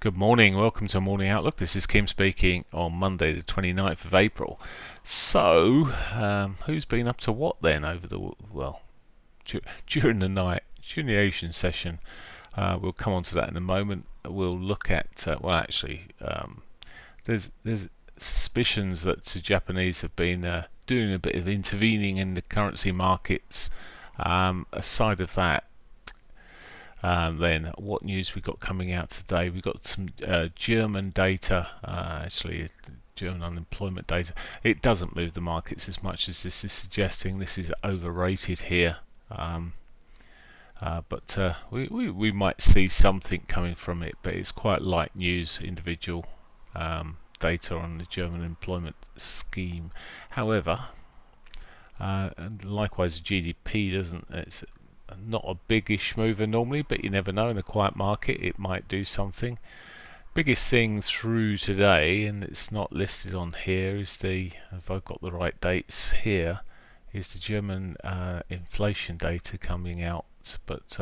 Good morning, welcome to Morning Outlook. This is Kim speaking on Monday the 29th of April. So, who's been up to what then over the, during the night, during the Asian session? We'll come on to that in a moment. We'll look at, there's suspicions that the Japanese have been doing a bit of intervening in the currency markets. Aside of that, then what news we got coming out today? We got some German data, German unemployment data. It doesn't move the markets as much as this is suggesting. This is overrated here, but we might see something coming from it, but it's quite light news, individual data on the German employment scheme. However, and likewise GDP it's not a biggish mover normally, but you never know. In a quiet market it might do something. Biggest thing through today, and it's not listed on here, is the, if I've got the right dates here, is the German inflation data coming out, but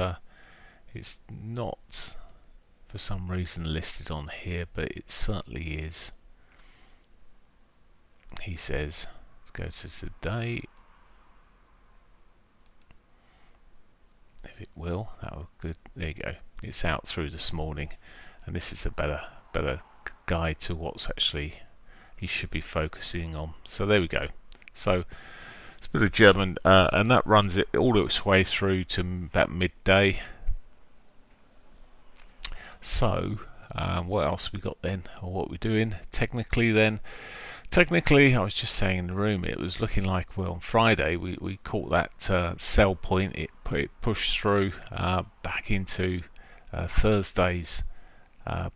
it's not for some reason listed on here, but it certainly is. He says, let's go to today. If it will, that would good. There you go. It's out through this morning, and this is a better guide to what's actually he should be focusing on. So there we go. So it's a bit of German, and that runs it all its way through to about midday. So what else we got then, or what we're doing technically then? Technically, I was just saying in the room, it was looking like, well, on Friday we caught that sell point. It pushed through back into Thursday's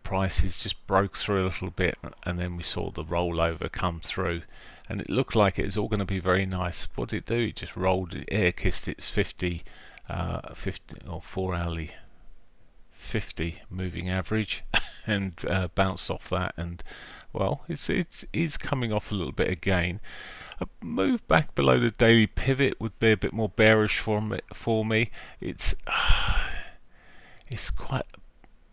prices, just broke through a little bit, and then we saw the rollover come through, and it looked like it was all going to be very nice. What did it do? It just rolled, it air kissed its 50 or 4 hourly 50 moving average and bounced off that, and well, it's coming off a little bit again. A move back below the daily pivot would be a bit more bearish for me. It's quite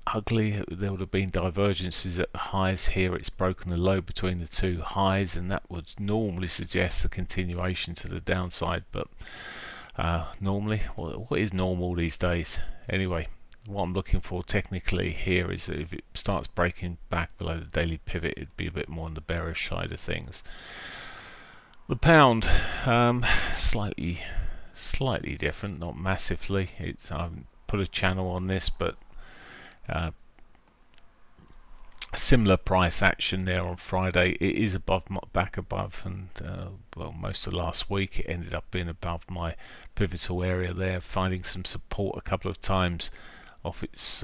ugly. There would have been divergences at the highs here. It's broken the low between the two highs, and that would normally suggest a continuation to the downside, but normally, what is normal these days anyway? What I'm looking for technically here is that if it starts breaking back below the daily pivot, it'd be a bit more on the bearish side of things. The pound, slightly different, not massively. I've put a channel on this, but similar price action there on Friday. It is back above, and well, most of last week it ended up being above my pivotal area there, finding some support a couple of times off its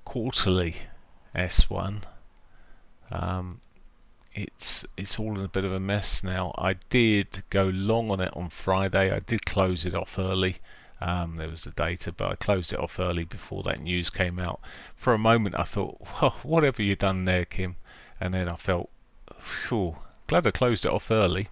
quarterly S1. It's all in a bit of a mess now. I did go long on it on Friday. I did close it off early. There was the data, but I closed it off early before that news came out. For a moment I thought, well, whatever you done there, Kim, and then I felt, phew, glad I closed it off early.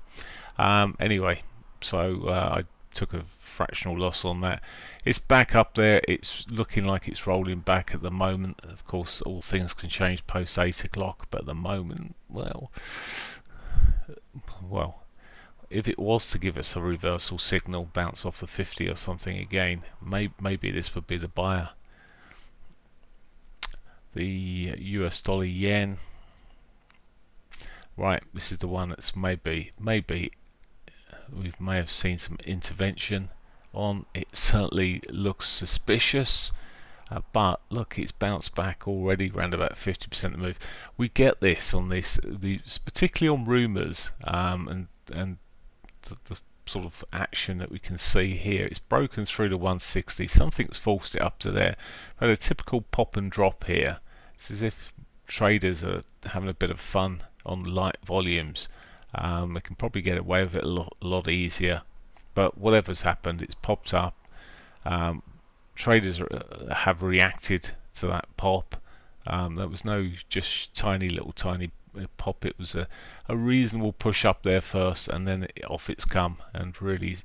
Anyway, so I took a fractional loss on that. It's back up there. It's looking like it's rolling back at the moment. Of course, all things can change post 8 o'clock, but at the moment, well, if it was to give us a reversal signal, bounce off the 50 or something again, maybe this would be the buyer. The US dollar yen, right, this is the one that's maybe we may have seen some intervention on. It certainly looks suspicious, but look, it's bounced back already around about 50% of the move. We get this on particularly on rumours, and the sort of action that we can see here. It's broken through to 160. Something's forced it up to there. But a typical pop and drop here. It's as if traders are having a bit of fun on light volumes. They can probably get away with it a lot easier, but whatever's happened, it's popped up. Traders have reacted to that pop. There was no just tiny pop. It was a reasonable push up there first, and then off it's come, and really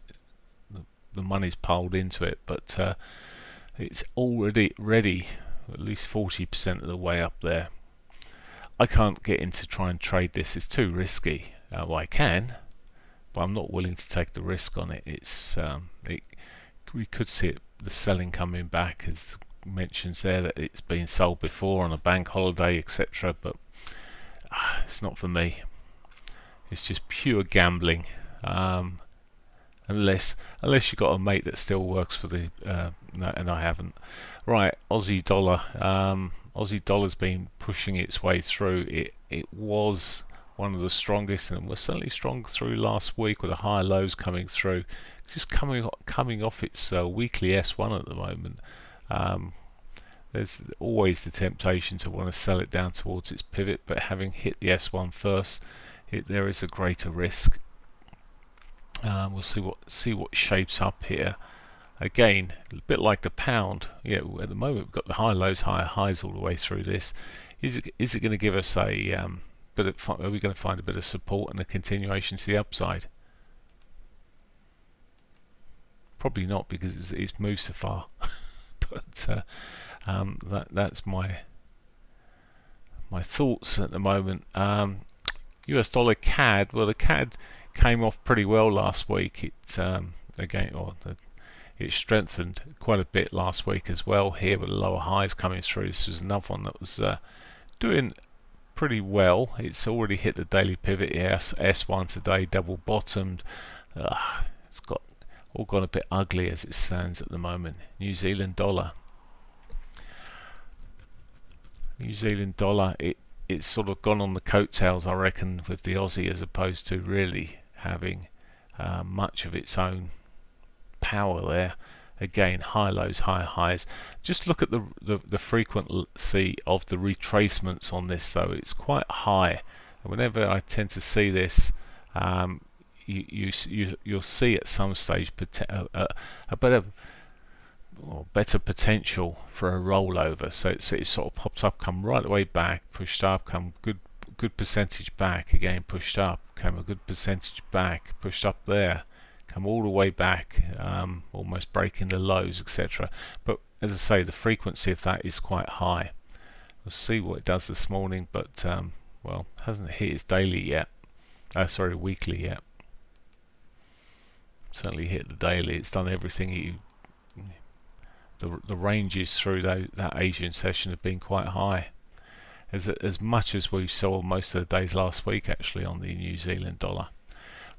the money's piled into it, but it's already ready at least 40% of the way up there. I can't get in to try and trade this, it's too risky. Well, I can, but I'm not willing to take the risk on it. We could see the selling coming back, as mentions there that it's been sold before on a bank holiday, etc. But it's not for me. It's just pure gambling. Unless you've got a mate that still works for the no, and I haven't. Right, Aussie dollar. Aussie dollar's been pushing its way through. It was one of the strongest, and was certainly strong through last week with the higher lows coming through. Just coming off its weekly S1 at the moment. There's always the temptation to want to sell it down towards its pivot, but having hit the S1 first, there is a greater risk. We'll see what shapes up here. Again, a bit like the pound. Yeah, at the moment we've got the high lows, higher highs all the way through this. Is it going to give us a bit of? Are we going to find a bit of support and a continuation to the upside? Probably not, because it's moved so far. But that's my thoughts at the moment. US dollar CAD. Well, the CAD came off pretty well last week. It strengthened quite a bit last week as well. Here with the lower highs coming through, this was another one that was doing pretty well. It's already hit the daily pivot. Yes, S1 today, double bottomed. It's all gone a bit ugly as it stands at the moment. New Zealand dollar. It's sort of gone on the coattails, I reckon, with the Aussie, as opposed to really having much of its own power there. Again, high lows, high highs. Just look at the frequency of the retracements on this, though. It's quite high, and whenever I tend to see this, you'll see at some stage a better potential for a rollover. So it sort of popped up, come right the way back, pushed up, come good percentage back, again pushed up, came a good percentage back, pushed up there, come all the way back, almost breaking the lows, etc. But as I say, the frequency of that is quite high. We'll see what it does this morning, but well, hasn't hit its daily yet. Weekly yet. Certainly hit the daily. It's done everything. The ranges through that Asian session have been quite high, as much as we saw most of the days last week actually on the New Zealand dollar.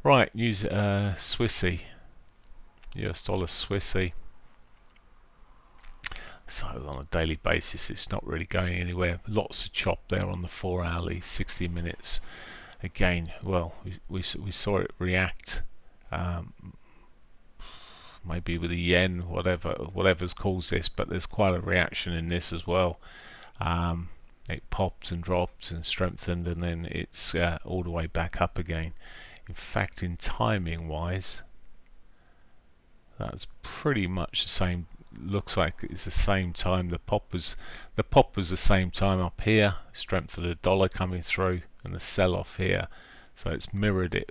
Right, Swissy, US dollar Swissy. So on a daily basis, it's not really going anywhere. Lots of chop there on the 4-hourly, 60 minutes. Again, well, we saw it react. Maybe with the yen, whatever's caused this, but there's quite a reaction in this as well. It popped and dropped and strengthened, and then it's all the way back up again. In fact, in timing wise, that's pretty much the same. Looks like it's the same time. The pop was the same time up here. Strength of the dollar coming through, and the sell-off here. So it's mirrored the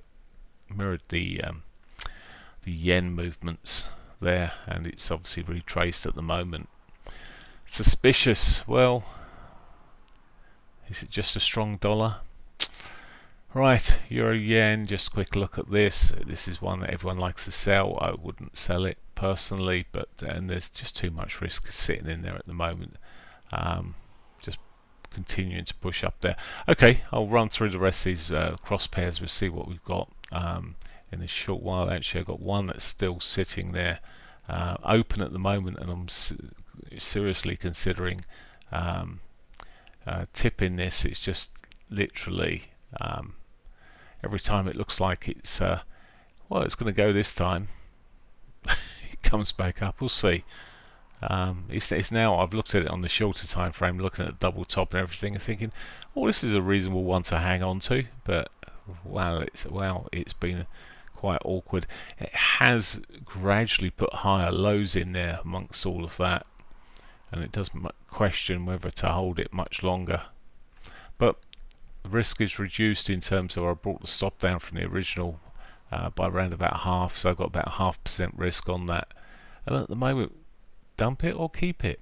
yen movements there, and it's obviously retraced at the moment. Suspicious. Well, is it just a strong dollar? Right, euro yen, just a quick look at this. This is one that everyone likes to sell. I wouldn't sell it personally, and there's just too much risk sitting in there at the moment. Just continuing to push up there. Okay, I'll run through the rest of these cross pairs. We'll see what we've got in a short while. Actually, I've got one that's still sitting there open at the moment, and I'm seriously considering tipping this. It's just literally every time it looks like it's it's going to go this time, it comes back up. We'll see. It's now, I've looked at it on the shorter time frame, looking at the double top and everything, and thinking, oh, this is a reasonable one to hang on to. But it's been quite awkward. It has gradually put higher lows in there amongst all of that, and it does question whether to hold it much longer. But the risk is reduced in terms of, I brought the stop down from the original by around about half, so I've got about 0.5% risk on that. And at the moment, dump it or keep it.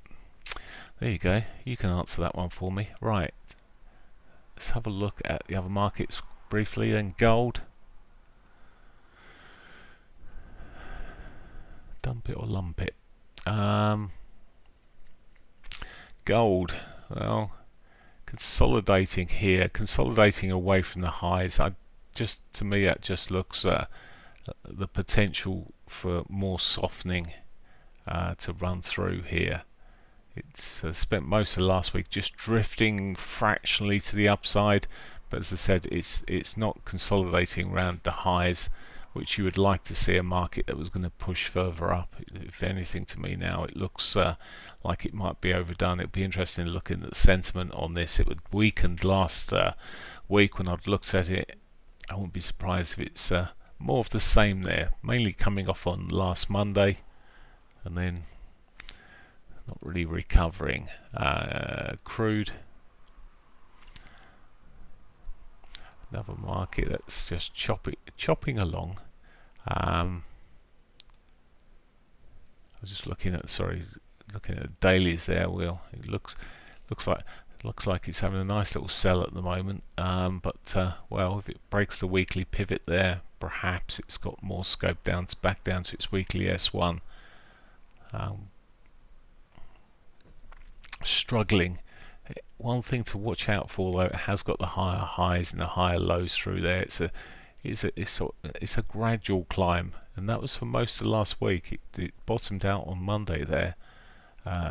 There you go. You can answer that one for me. Right. Let's have a look at the other markets briefly. Then gold. Dump it or lump it. Gold. Well, consolidating here, consolidating away from the highs. To me, that just looks the potential for more softening to run through here. It's spent most of last week just drifting fractionally to the upside, but as I said, it's not consolidating around the highs, which you would like to see a market that was going to push further up. If anything, to me now it looks like it might be overdone. It'd be interesting looking at the sentiment on this. It would weakened last week when I'd looked at it. I wouldn't be surprised if it's more of the same there, mainly coming off on last Monday and then not really recovering. Crude, another market that's just chopping along. I was just looking at the dailies there. Well, it looks like it's having a nice little sell at the moment. Well, if it breaks the weekly pivot there, perhaps it's got more scope back down to its weekly S1. Struggling. One thing to watch out for, though, it has got the higher highs and the higher lows through there. It's a gradual climb, and that was for most of last week. It bottomed out on Monday there,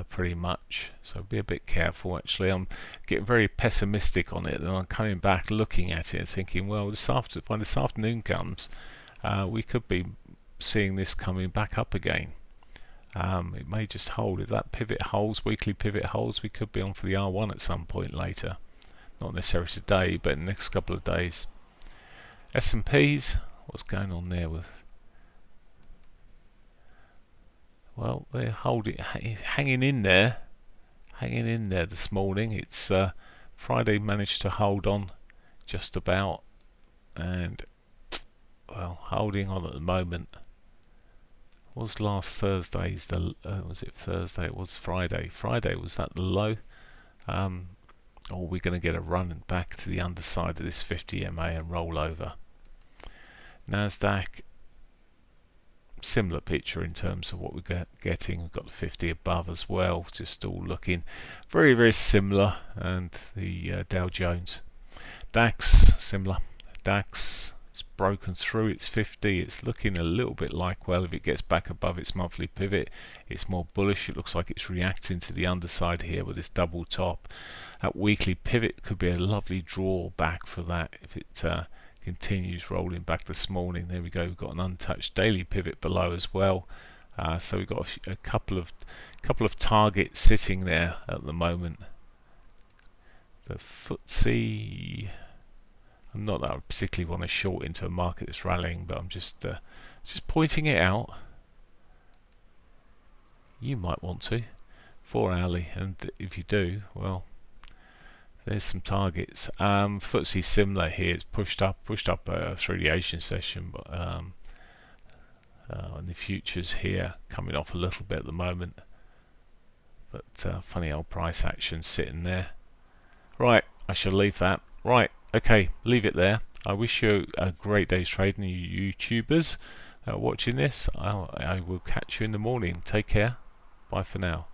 pretty much. So be a bit careful. Actually, I'm getting very pessimistic on it, and I'm coming back looking at it and thinking, well, when this afternoon comes, we could be seeing this coming back up again. It may just hold. If that pivot holds, weekly pivot holds, we could be on for the R1 at some point later. Not necessarily today, but in the next couple of days. S&Ps, what's going on there with? Well, they're hanging in there this morning. It's Friday managed to hold on just about, and well, holding on at the moment. Was last Thursday's was it Thursday? It was Friday. Friday, was that the low? Or we're going to get a run back to the underside of this 50 MA and roll over. Nasdaq, similar picture in terms of what we're getting. We've got the 50 above as well, just all looking very, very similar. And the Dow Jones, DAX, similar. DAX, it's broken through its 50. It's looking a little bit like, well, if it gets back above its monthly pivot, it's more bullish. It looks like it's reacting to the underside here with this double top. That weekly pivot could be a lovely draw back for that if it continues rolling back this morning. There we go. We've got an untouched daily pivot below as well. So we've got a couple of targets sitting there at the moment. The FTSE, not that I particularly want to short into a market that's rallying, but I'm just pointing it out. You might want to, 4 hourly, and if you do, well, there's some targets. FTSE similar here. It's pushed up through the Asian session, but and the futures here coming off a little bit at the moment. But funny old price action sitting there. Right, I shall leave that. Right, okay, leave it there. I wish you a great day's trading, you YouTubers that are watching this. I will catch you in the morning. Take care. Bye for now.